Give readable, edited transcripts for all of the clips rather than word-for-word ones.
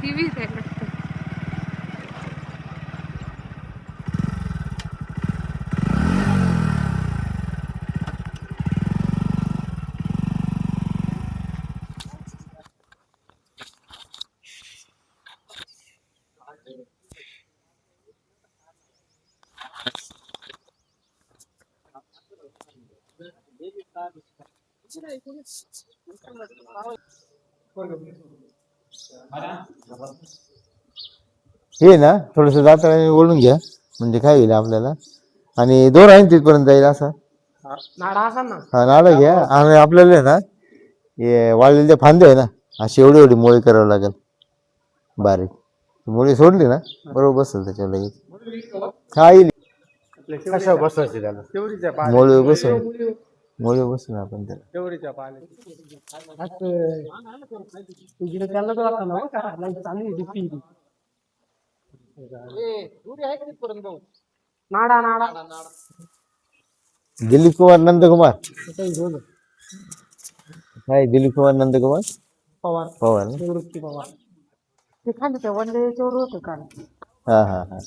टीव्हीच आहे वाटतं. हे ना थोडस दाताने ओढून घ्या म्हणजे काय होईल आपल्याला. आणि दोन आहे तिथपर्यंत जाईल असं. हा नाडा घ्या आणि आपल्याला आहे ना हे वाळलेले फांदे आहे ना अशी एवढी एवढी मोळी करावं लागेल बारीक. मोळी सोडली ना बरोबर बसेल त्याच्या लगेच. हा येईल कशा बसवायचे त्याला तेवढीच्या मोळी बसून मोळी बसून आपण त्याला. तेवढीच्या तिकडे त्याला तर वाटतं ना का चांगली दिसती नाडा नाडा दिलीप कुमार नंदकुमार काय दिलीप कुमार नंदकुमार पवार पवार ना? निवृत्ती पवार ते खाली त्या वनडेच्यावर होतं का हा हा हा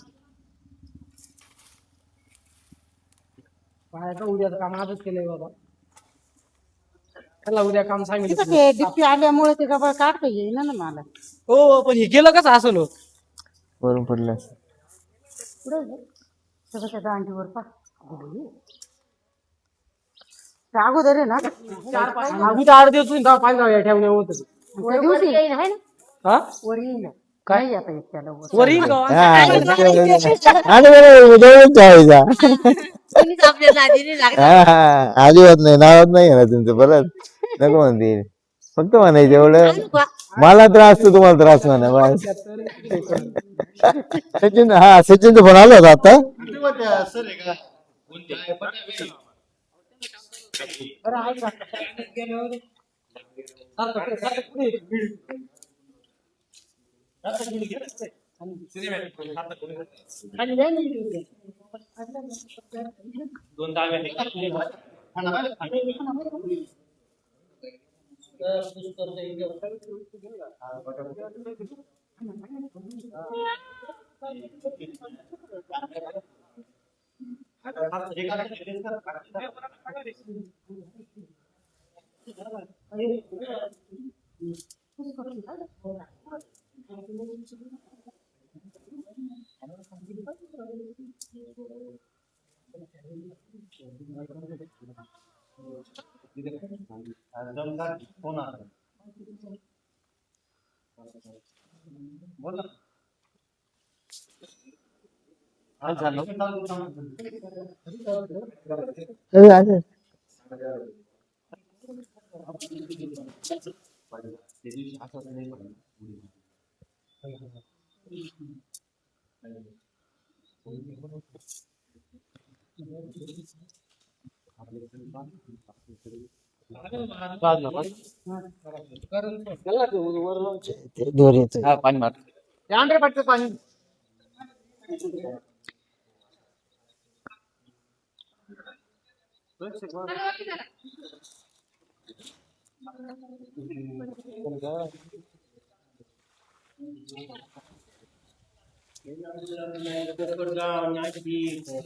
बाहेर उद्या काम आजच केलंय बाबा. त्याला उद्या काम सांगितलं डिप्टी आल्यामुळे ते गबाळ काढता येईना ना मला. हो पण हे केलं कसं असं लोक वरून पडलं असं. पुढे त्या दांडीवर पा अगोदर आहे ना अगोदर 8 दिवस तेव्हा पाहिजे ठेवणे होत काय आता त्याला वर येईल अजिबात नाही नावात नाही ना तुमचं परत नको म्हणते. फक्त म्हणायचं एवढं मला त्रास तर तुम्हाला त्रास म्हणा बस. सचिन हा सचिनचा फोन आला होता आता. पाणी मार पटत पाणी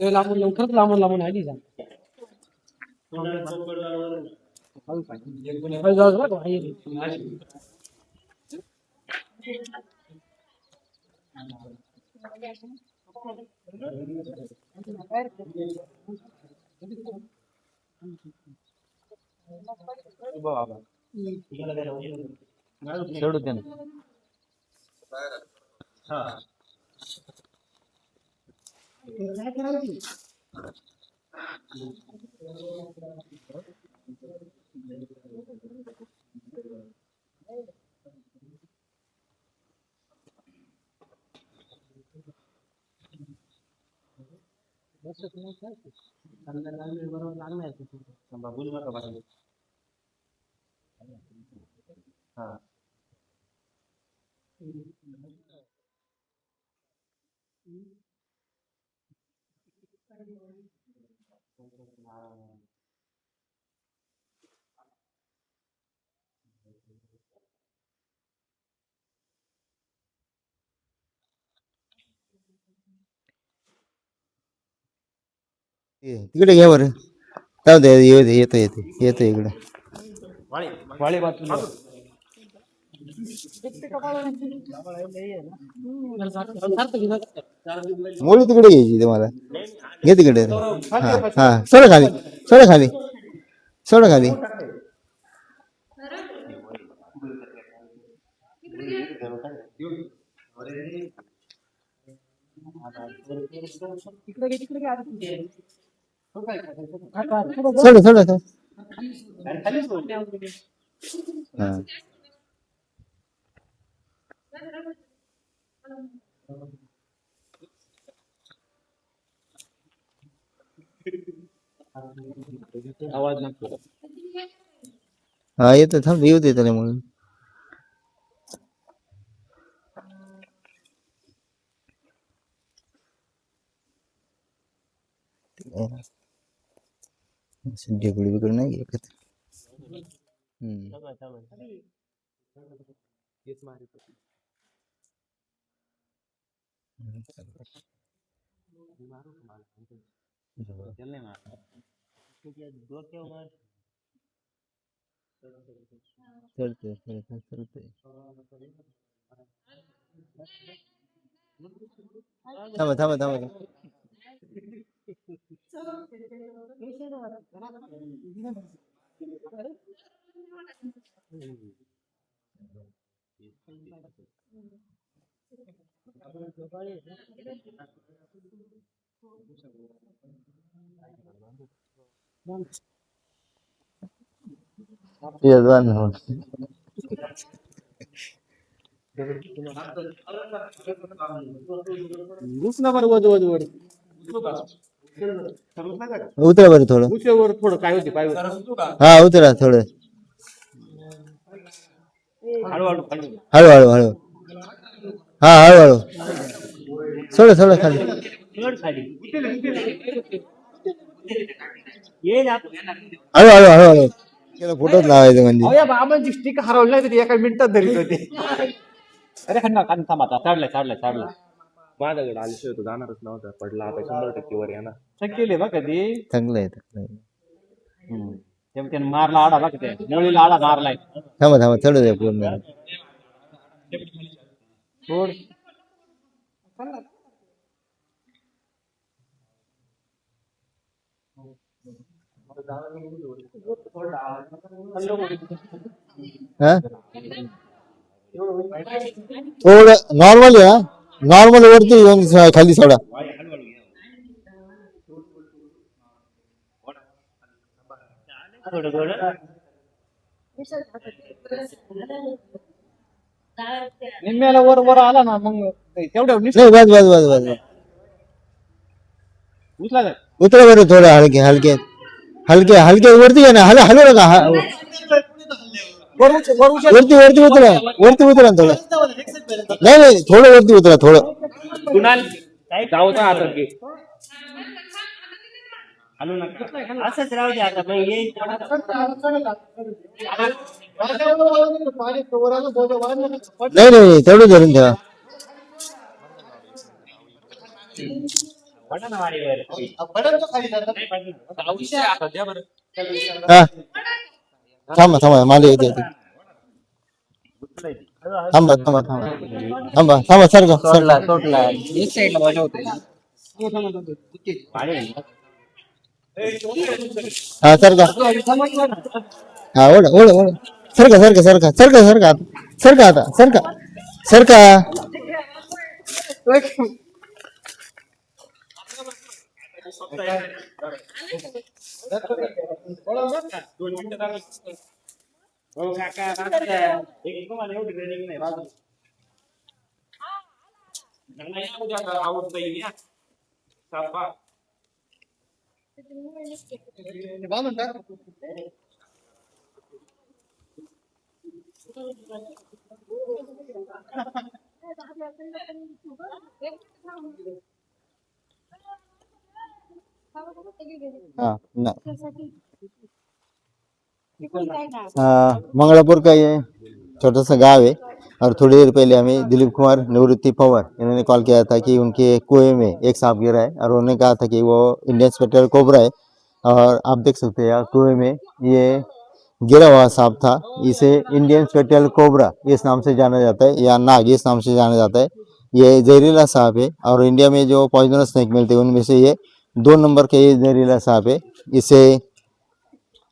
लांबून लवकरच लांबून आली जा सोडू दे ना. बरोबर लागणार तिकडे घ्या बरं. जाऊ दे, येतो इकडे. मुली तिकडे घ्यायची तुम्हाला. घे तिकडे. हा सोडा खाली, सोडा खाली, सोडा खाली. सोड सोड सोड. हा हा येतो. थांब, येऊ दे त्याला म्हणून. ढेकडी बिकडी नाही एकत. चलते चलते चलते. थांबा थांबा थांबा. उतरा बरं थोडं. थोडं काय होते पाय हा उतरा थोडं. हळूहळू हळूहळू हळू. हा हळूहळू. सोडं सोडं खाली. हळूहळू हळूहळू. त्याला फोटोच लावायचं म्हणजे. बाबांची स्टिक हरवली नाही तरी एका मिनिटात धरीत होते. अरे थांबा चाडलाय. माझ्याकडे आल्याशिवाय तो जाणारच नव्हता. पडला आता 100% वर येणार. केले बघ कधी चांगलं आहे. त्याने मारला आडा बघ ते नळीला आडा मारलाय. थांबा थांबा थोडं द्या पूर्ण. सोड. हा थोडं नॉर्मल आहे. नॉर्मल वरती येऊन खाली सोडा. निम्म्याला वर वर आला ना मग तेवढ्या नाही बस बस बस बस. उचला उतरा बरं थोडं. हलके हलके हलके हलके वरती घ्या ना. हलू नका. वरती वरती उतरा. वरती उतरा थोडं. नाही नाही थोडं वरती उतरा थोडं. कुणाल जाऊचा हातात घे. हलू नका. असंच राहू दे आता. नाही नाही तेवढं धरून ठेवा. हा थांबा थांबा मला येते. थांबा थांबा थांबा थांबा थांबा. सारखं सोडला एक साईडला मजा होते. हा सारखा. हा ओढ ओढ ओढ. सरका सरका सरका सरका सरका सरका आता सरका सरका. मंगळापूर काय छोटस गाव आहे. और थोड़ी देर पहले हमें दिलीप कुमार निवृत्ति पवार इन्होंने कॉल किया था कि उनके कुएं में एक सांप गिरा है और उन्होंने कहा था कि वो इंडियन स्पेक्ट्रल कोबरा है। और आप देख सकते हैं कुएं में ये गिरा हुआ सांप था। इसे इंडियन स्पेक्ट्रल कोबरा इस नाम से जाना जाता है या नाग इस नाम से जाना जाता है। ये जहरीला सांप है और इंडिया में जो पॉइजनस स्नेक मिलते हैं उनमें से ये 2 नंबर के ये जहरीला सांप है। इसे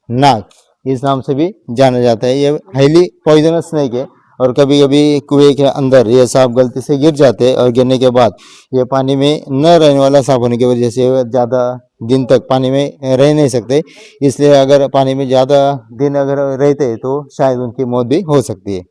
नाग इस नाम से भी जाना जाता है। ये हाईली पॉइजनस स्नेक है और कभी कभी कुएं के अंदर ये सांप गलती से गिर जाते हैं और गिरने के बाद ये पानी में न रहने वाला सांप होने की वजह से ज़्यादा दिन तक पानी में रह नहीं सकते। इसलिए अगर पानी में ज़्यादा दिन अगर रहते तो शायद उनकी मौत भी हो सकती है।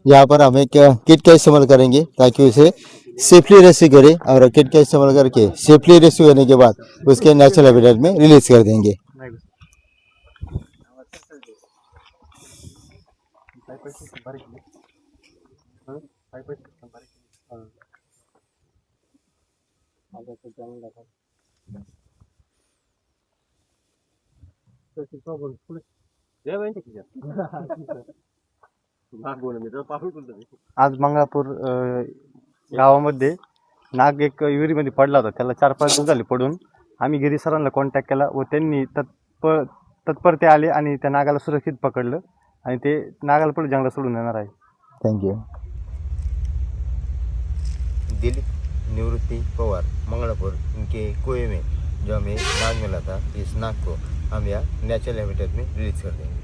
यहाँ पर हम एक किट का इस्तेमाल करेंगे ताकि उसे सेफली रेस्क्यू करें और किट का इस्तेमाल करके सेफली रेस्क्यू करने के बाद उसके नेचुरल हैबिटेट में रिलीज कर देंगे। आज मंगळापूर गावामध्ये नाग एक विहिरीमध्ये पडला होता. त्याला 4-5 दिवस झाले पडून. आम्ही गिरी सरांना कॉन्टॅक्ट केला व त्यांनी तत्परते आले आणि त्या नागाला सुरक्षित पकडलं आणि ते नागाला पुढे जंगलात सोडून येणार आहे. Thank you. दिलीप निवृत्ति पवार मंगलापुर उनके कुएं में जो हमें नाग मिला था, इस नाग को हम यहाँ नेचुरल हैबिटेट में रिलीज कर देंगे।